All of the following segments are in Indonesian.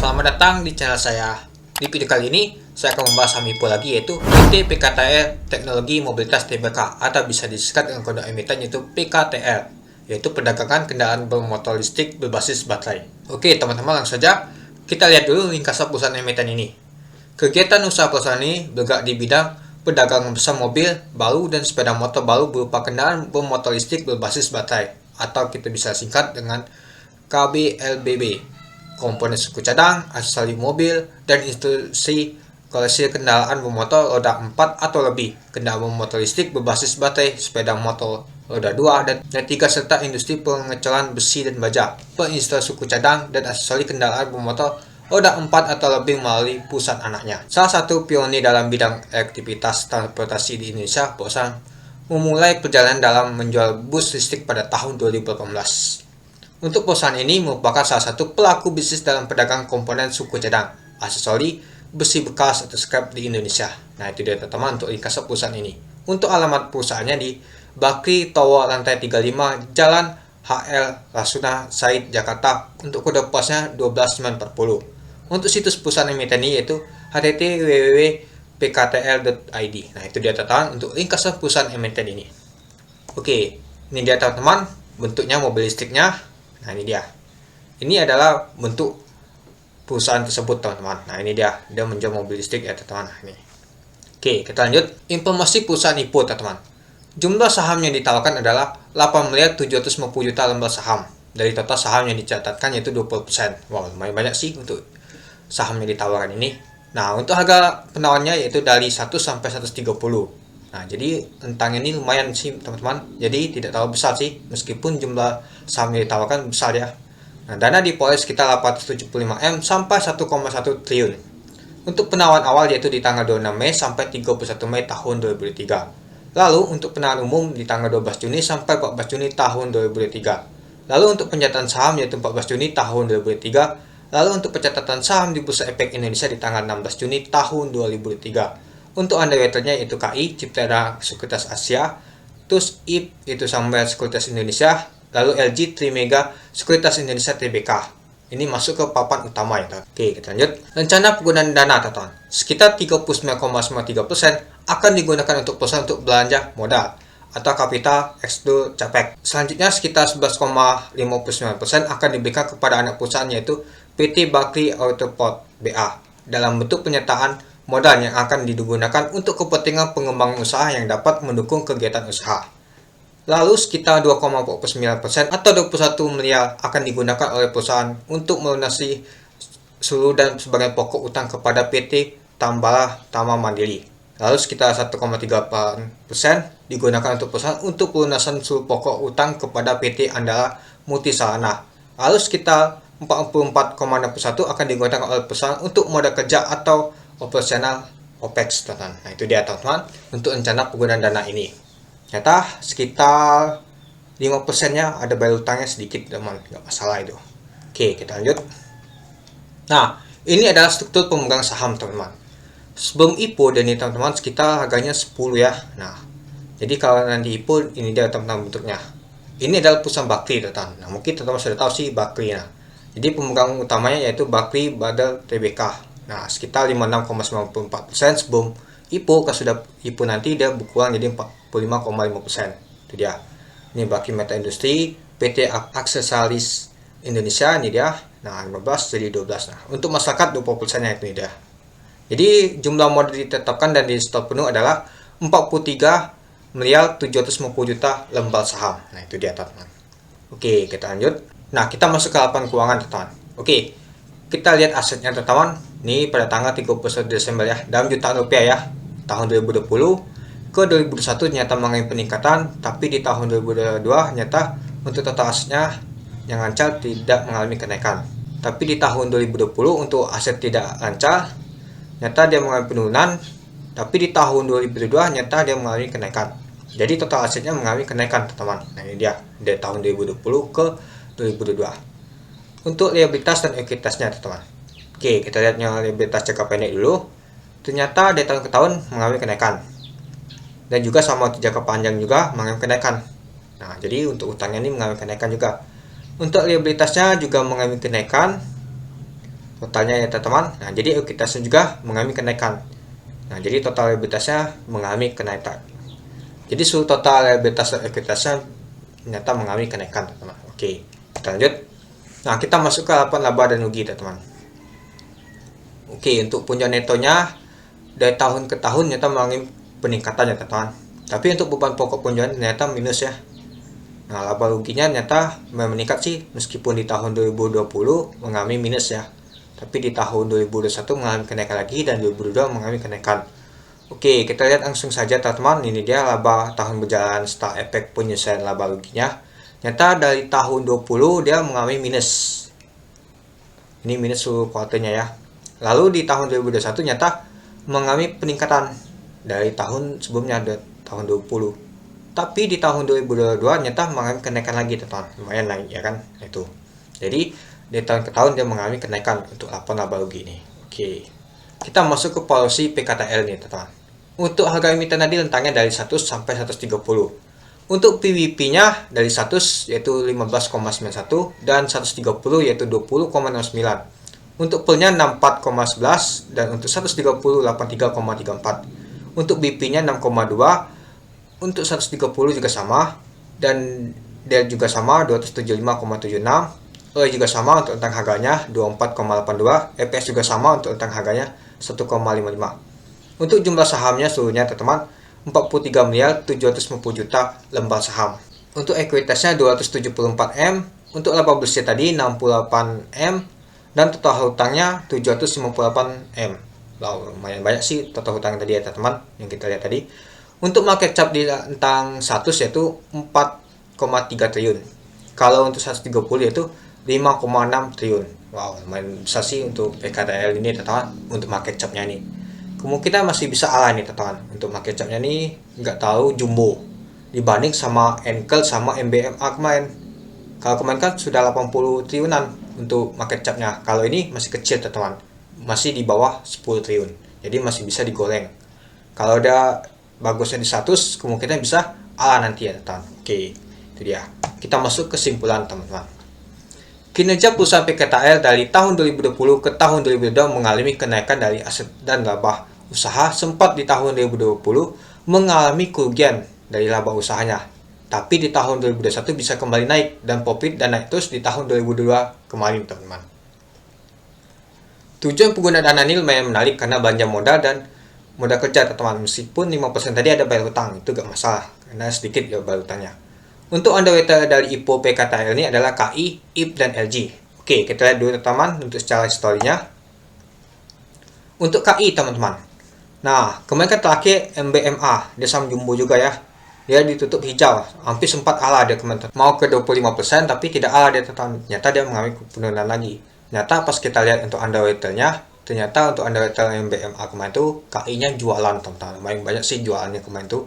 Selamat datang di channel saya. Di video kali ini, saya akan membahas saham IPO lagi, yaitu PT PKTL Teknologi Mobilitas Tbk, atau bisa disingkat dengan kode emiten yaitu PKTL, yaitu perdagangan kendaraan bermotor listrik berbasis baterai. Oke teman-teman, langsung saja kita lihat dulu ringkasan perusahaan emiten ini. Kegiatan usaha perusahaan ini bergerak di bidang perdagangan besar mobil baru dan sepeda motor baru berupa kendaraan bermotor listrik berbasis baterai, atau kita bisa singkat dengan KBLBB. Komponen suku cadang, aksesori mobil, dan instruksi koleksi kendaraan bermotor roda 4 atau lebih, kendaraan bermotor listrik berbasis baterai, sepeda motor roda 2 dan 3, serta industri pengecoran besi dan baja, perinstall suku cadang, dan aksesori kendaraan bermotor roda 4 atau lebih melalui perusahaan anaknya. Salah satu pionir dalam bidang aktivitas transportasi di Indonesia, perusahaan memulai perjalanan dalam menjual bus listrik pada tahun 2018. Untuk perusahaan ini merupakan salah satu pelaku bisnis dalam pedagang komponen suku cadang, aksesori, besi bekas atau scrap di Indonesia. Nah itu dia teman-teman untuk ringkasan perusahaan ini. Untuk alamat perusahaannya di Bakri Tower lantai 35 Jalan HL Rasuna Said Jakarta. Untuk kode posnya 12940. Untuk situs perusahaan emiten ini yaitu http://www.pktl.id. Nah itu dia teman-teman untuk ringkasan perusahaan emiten ini. Oke, ini dia teman-teman bentuknya mobil listriknya. Nah ini dia. Ini adalah bentuk perusahaan tersebut teman-teman. Nah ini dia menjual mobil listrik ya teman-teman. Nah, ini. Oke, kita lanjut. Informasi perusahaan IPO teman-teman. Jumlah saham yang ditawarkan adalah 8.750 juta lembar saham. Dari total saham yang dicatatkan yaitu 20%. Wow, lumayan banyak sih untuk saham yang ditawarkan ini. Nah, untuk harga penawarnya yaitu dari 1 sampai 130. Nah, jadi rentang ini lumayan sih teman-teman. Jadi tidak terlalu besar sih, meskipun jumlah saham yang ditawarkan besar ya. Nah, dana diperoleh sekitar 875 M sampai 1,1 triliun. Untuk penawaran awal yaitu di tanggal 26 Mei sampai 31 Mei tahun 2023. Lalu untuk penawaran umum di tanggal 12 Juni sampai 14 Juni tahun 2023. Lalu untuk pencatatan saham yaitu 14 Juni tahun 2023. Lalu untuk pencatatan saham di Bursa Efek Indonesia di tanggal 16 Juni tahun 2023. Untuk underwriternya yaitu KI, Cipta Sekuritas Asia, terus IP itu Sambil Sekuritas Indonesia, lalu LG Trimega Sekuritas Indonesia Tbk. Ini masuk ke papan utama ya. Oke, kita lanjut. Rencana penggunaan dana teman-teman. Sekitar 39,93% akan digunakan untuk perusahaan untuk belanja modal atau kapital ex-dul capek. Selanjutnya sekitar 11,59% akan diberikan kepada anak perusahaan yaitu PT Bakri Autoport BA dalam bentuk penyertaan modal yang akan digunakan untuk kepentingan pengembangan usaha yang dapat mendukung kegiatan usaha. Lalu sekitar 2,49% atau 21 miliar akan digunakan oleh perusahaan untuk melunasi seluruh dan sebagian pokok utang kepada PT Tambala Tama Mandiri. Lalu sekitar 1,38% digunakan untuk perusahaan untuk pelunasan seluruh pokok utang kepada PT Andala Multisarana. Lalu sekitar 44,61% akan digunakan oleh perusahaan untuk modal kerja atau operasional OPEX teman-teman. Nah itu dia teman-teman untuk rencana penggunaan dana ini. Ternyata sekitar 5% nya ada bayar utangnya sedikit teman, nggak masalah itu. Oke, kita lanjut. Nah ini adalah struktur pemegang saham teman-teman. Sebelum IPO dan ini teman-teman sekitar harganya 10 ya. Nah jadi kalau nanti IPO ini dia teman-teman bentuknya. Ini adalah perusahaan Bakri teman-teman. Nah mungkin teman-teman sudah tahu sih Bakri. Nah jadi pemegang utamanya yaitu Bakri Badal Tbk. Nah, sekitar 56,94% sebelum IPO. Kalau sudah IPO nanti dia berkurang jadi 45,5%. Itu dia. Ini Bakri Meta Industri, PT Aksesaris Indonesia ini dia. Nah, 15 jadi 12. Nah, untuk masyarakat 20%-nya itu dia. Jadi jumlah modal ditetapkan dan di stop penuh adalah 43 miliar 750 juta lembar saham. Nah, itu dia teman-teman. Oke, kita lanjut. Nah, kita masuk ke laporan keuangan teman-teman. Oke. Kita lihat asetnya teman-teman. Ini pada tanggal 31 Desember ya, dalam jutaan rupiah ya. Tahun 2020 ke 2021 ternyata mengalami peningkatan, tapi di tahun 2022 ternyata untuk total asetnya yang lancar tidak mengalami kenaikan. Tapi di tahun 2020 untuk aset tidak lancar ternyata dia mengalami penurunan, tapi di tahun 2022 ternyata dia mengalami kenaikan. Jadi total asetnya mengalami kenaikan teman-teman. Nah ini dia dari tahun 2020 ke 2022. Untuk liabilitas dan ekuitasnya teman-teman. Oke, kita lihat liabilitas jangka pendek dulu. Ternyata dari tahun ke tahun mengalami kenaikan. Dan juga sama jangka panjang juga mengalami kenaikan. Nah, jadi untuk utangnya ini mengalami kenaikan juga. Untuk liabilitasnya juga mengalami kenaikan. totalnya ya teman-teman. Nah, jadi ekuitasnya juga mengalami kenaikan. Nah, jadi total liabilitasnya mengalami kenaikan. Jadi seluruh total liabilitas ekuitasnya ternyata mengalami kenaikan teman-teman. Oke, kita lanjut. Nah, kita masuk ke laporan laba dan rugi teman-teman. Oke, untuk punjau netonya dari tahun ke tahun ternyata mengalami peningkatannya teman-teman. Tapi untuk beban pokok punjauan ternyata minus ya. Nah, laba ruginya ternyata meningkat sih, meskipun di tahun 2020 mengalami minus ya. Tapi di tahun 2021 mengalami kenaikan lagi, dan 2022 mengalami kenaikan. Oke, kita lihat langsung saja teman-teman. Ini dia laba tahun berjalan setelah efek penyelesaian laba ruginya. Ternyata dari tahun 20 dia mengalami minus. Ini minus seluruh kuartalnya ya. Lalu di tahun 2021 ternyata mengalami peningkatan dari tahun sebelumnya, tahun 20. Tapi di tahun 2022 ternyata mengalami kenaikan lagi teman-teman, lumayan naik ya kan itu. Jadi dari tahun ke tahun dia mengalami kenaikan untuk laporan laba rugi ini. Oke, kita masuk ke policy PKTL nih teman-teman. Untuk harga emiten tadi rentangnya dari 100 sampai 130. Untuk PWP-nya dari 100 yaitu 15,91 dan 130 yaitu 20,09. Untuk PEL-nya 64,11 dan untuk 130 83,34. Untuk BP-nya 6,2. Untuk 130 juga sama, dan DEL juga sama 275,76. OE juga sama untuk rentang harganya 24,82. EPS juga sama untuk rentang harganya 1,55. Untuk jumlah sahamnya seluruhnya teman-teman 43 miliar 750 juta lembar saham. Untuk ekuitasnya 274 M, untuk laba bersih tadi 68 M, dan total hutangnya 758 M. Wow, lumayan banyak sih total hutang tadi ya teman-teman yang kita lihat tadi. Untuk market cap di rentang 100 yaitu 4,3 triliun. Kalau untuk 130 yaitu 5,6 triliun. Wow, lumayan besar sih untuk PKTL ini teman-teman, untuk market capnya nih. Kemungkinan masih bisa ala nih teman-teman. Untuk market capnya nih nggak tahu jumbo dibanding sama Enkel sama MBMA kemarin. Kalau kemarin kan sudah 80 triliunan untuk market capnya. Kalau ini masih kecil teman-teman, masih di bawah 10 triliun. Jadi masih bisa digoreng. Kalau ada bagusnya di 100, kemungkinan bisa ala nanti ya teman-teman. Oke, itu dia. Kita masuk ke kesimpulan teman-teman. Kinerja perusahaan PKTL dari tahun 2020 ke tahun 2022 mengalami kenaikan dari aset dan laba usaha. Sempat di tahun 2020 mengalami kerugian dari laba usahanya, tapi di tahun 2021 bisa kembali naik dan profit dan naik terus di tahun 2022 kemarin teman-teman. Tujuan pengguna dana ini lumayan menarik karena belanja modal dan modal kerja teman-teman. Meskipun 5% tadi ada bayar hutang, itu gak masalah karena sedikit ya bayar hutangnya. Untuk underwriter dari IPO PKTL ini adalah KI, IP, dan LG. Oke, kita lihat dulu teman-teman untuk secara historinya. Untuk KI teman-teman, nah kemarin kan terakhir MBMA, dia saham jumbo juga ya, dia ditutup hijau, hampir sempat ala dia kemarin, mau ke 25% tapi tidak ala dia teman-teman. Ternyata dia mengalami penurunan lagi. Ternyata pas kita lihat untuk underwriternya, ternyata untuk underwriter MBMA kemarin itu KI-nya jualan teman-teman, lumayan banyak sih jualannya kemarin itu.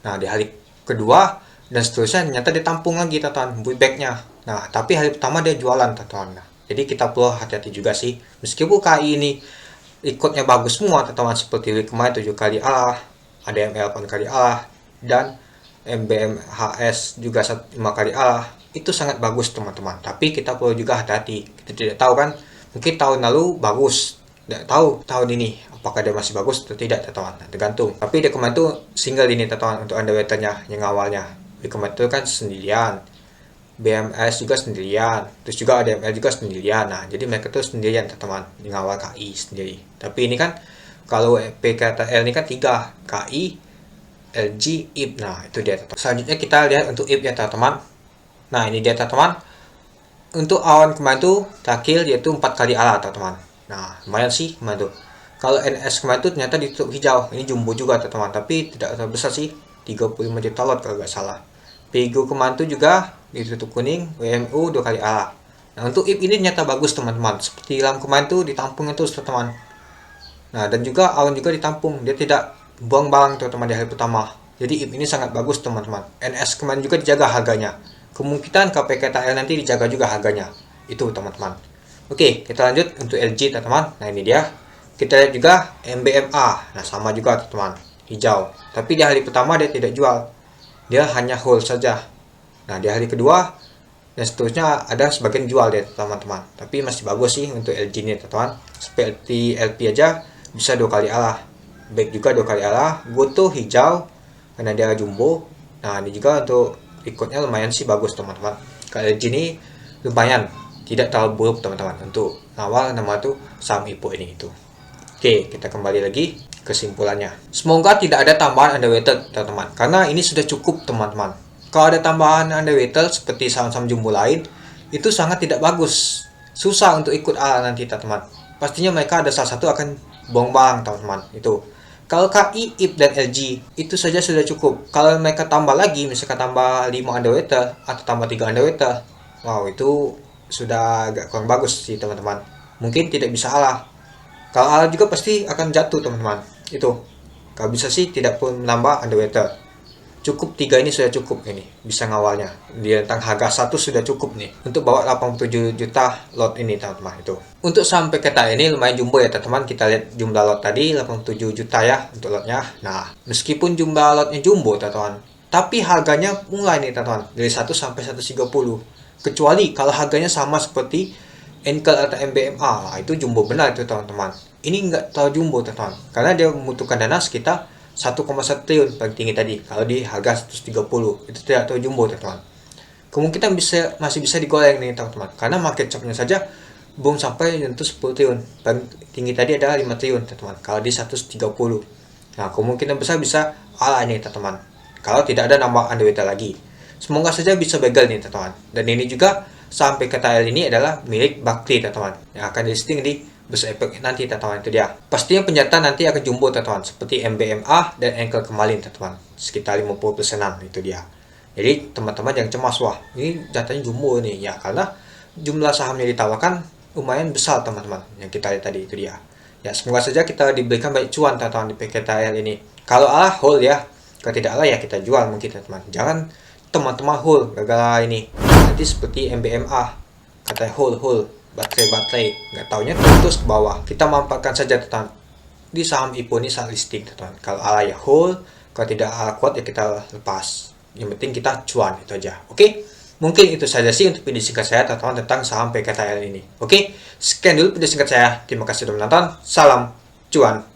Nah di hari kedua dan seterusnya ternyata ditampung lagi teman-teman buyback-nya. Nah tapi hari pertama dia jualan teman-teman. Nah, jadi kita perlu hati-hati juga sih, meskipun KI ini ikutnya bagus semua teman-teman, seperti kemarin 7 kali ala, ADML 8 kali ala, dan MBMHS juga 5 kali ala. Itu sangat bagus teman-teman, tapi kita perlu juga hati-hati. Kita tidak tahu kan, mungkin tahun lalu bagus, tidak tahu tahun ini apakah dia masih bagus atau tidak teman-teman, tergantung. Tapi dia kemarin tuh single ini teman-teman untuk underwriternya yang awalnya. Dia kemarin tuh kan sendirian, BMS juga sendirian, terus juga ADML juga sendirian. Nah jadi mereka tuh sendirian teman-teman yang awal KI sendiri. Tapi ini kan kalau PKTL ini kan 3, KI, LG, IP. Nah itu dia teman-teman. Selanjutnya kita lihat untuk IP ya teman-teman. Nah ini dia teman-teman. Untuk awan kemarin tuh terakhir yaitu 4 kali ala teman-teman. Nah lumayan sih kemarin tuh. Kalau NS kemarin tuh ternyata ditutup hijau. Ini jumbo juga teman-teman, tapi tidak terlalu besar sih, 35 juta lot kalau nggak salah. Pigo kemarin tuh juga ditutup kuning, WMU 2 kali ala. Nah untuk IP ini ternyata bagus teman-teman, seperti dalam kemarin tuh ditampung itu teman-teman. Nah dan juga awan juga ditampung, dia tidak buang barang teman-teman di hari pertama. Jadi IP ini sangat bagus teman-teman. NS kemarin juga dijaga harganya, kemungkinan KPKTL nanti dijaga juga harganya. Itu teman-teman. Oke, kita lanjut untuk LG teman-teman. Nah ini dia. Kita lihat juga MBMA. Nah sama juga teman-teman, hijau. Tapi di hari pertama dia tidak jual, dia hanya hold saja. Nah di hari kedua dan seterusnya ada sebagian jual deh teman-teman. Tapi masih bagus sih untuk LG ini teman-teman. Seperti LP aja bisa 2 kali arah, back juga 2 kali arah, Goto hijau karena dia jumbo. Nah ini juga untuk ikutnya lumayan sih bagus teman-teman. Kalau LG ini lumayan tidak terlalu buruk teman-teman untuk awal nama tuh saham IPO ini itu. Oke, kita kembali lagi kesimpulannya. Semoga tidak ada tambahan underweighted teman-teman, karena ini sudah cukup teman-teman. Kalau ada tambahan underweighted seperti saham-saham jumbo lain, itu sangat tidak bagus. Susah untuk ikut nanti teman-teman. Pastinya mereka ada salah satu akan bombang teman-teman itu. Kalau KI, IP, dan LG itu saja sudah cukup. Kalau mereka tambah lagi, misalkan tambah 5 underweighted atau tambah 3 underweighted, wow itu sudah agak kurang bagus sih teman-teman. Mungkin tidak bisa alah. Kalau alat juga pasti akan jatuh teman-teman. Itu. Kalau bisa sih tidak pun menambah underweighted. Cukup 3 ini sudah cukup ini. Bisa ngawalnya. Di rentang harga 1 sudah cukup nih. Untuk bawa 87 juta lot ini teman-teman itu. Untuk sampai kita ini lumayan jumbo ya teman-teman. Kita lihat jumlah lot tadi 87 juta ya untuk lotnya. Nah, meskipun jumlah lotnya jumbo teman-teman. Tapi harganya mulai nih teman-teman. Dari 1 sampai 130. Kecuali kalau harganya sama seperti Enkel atau MBMA, itu jumbo benar itu teman-teman. Ini enggak terlalu jumbo teman-teman, karena dia membutuhkan dana sekitar 1,1 triliun paling tinggi tadi. Kalau di harga 130 itu tidak terlalu jumbo teman-teman. Kemungkinan masih bisa digoreng nih teman-teman, karena market cap-nya saja belum sampai nyentuh 10 triliun. Paling tinggi tadi adalah 5 triliun teman-teman. Kalau di 130, nah kemungkinan besar bisa ala ini teman-teman. Kalau tidak ada nambah underweighted lagi. Semoga saja bisa begal nih teman-teman. Dan ini juga saham PKTL ini adalah milik Bakti teman-teman, yang akan di listing di Bursa Efek nanti teman-teman. Itu dia. Pastinya penjata nanti akan jumbo teman-teman, seperti MBMA dan Enkel kemarin teman-teman, sekitar 50%-an itu dia. Jadi teman-teman yang cemas, wah ini jatahnya jumbo nih ya, karena jumlah sahamnya ditawarkan lumayan besar teman-teman, yang kita lihat tadi itu dia. Ya semoga saja kita diberikan banyak cuan teman-teman di PKTL ini. Kalau hold ya, kalau tidak ya kita jual mungkin teman-teman. Jangan teman-teman hold gagal ini. Nanti seperti MBMA katanya hold baterai nggak taunya terus ke bawah. Kita manfaatkan saja teman di saham IPO ini saat listing teman. Kalau ya hold, kalau tidak kuat ya kita lepas. Yang penting kita cuan itu aja. Oke, mungkin itu saja sih untuk video singkat saya teman-teman tentang saham PKTL ini. Oke, sekian dulu video singkat saya. Terima kasih sudah menonton. Salam cuan.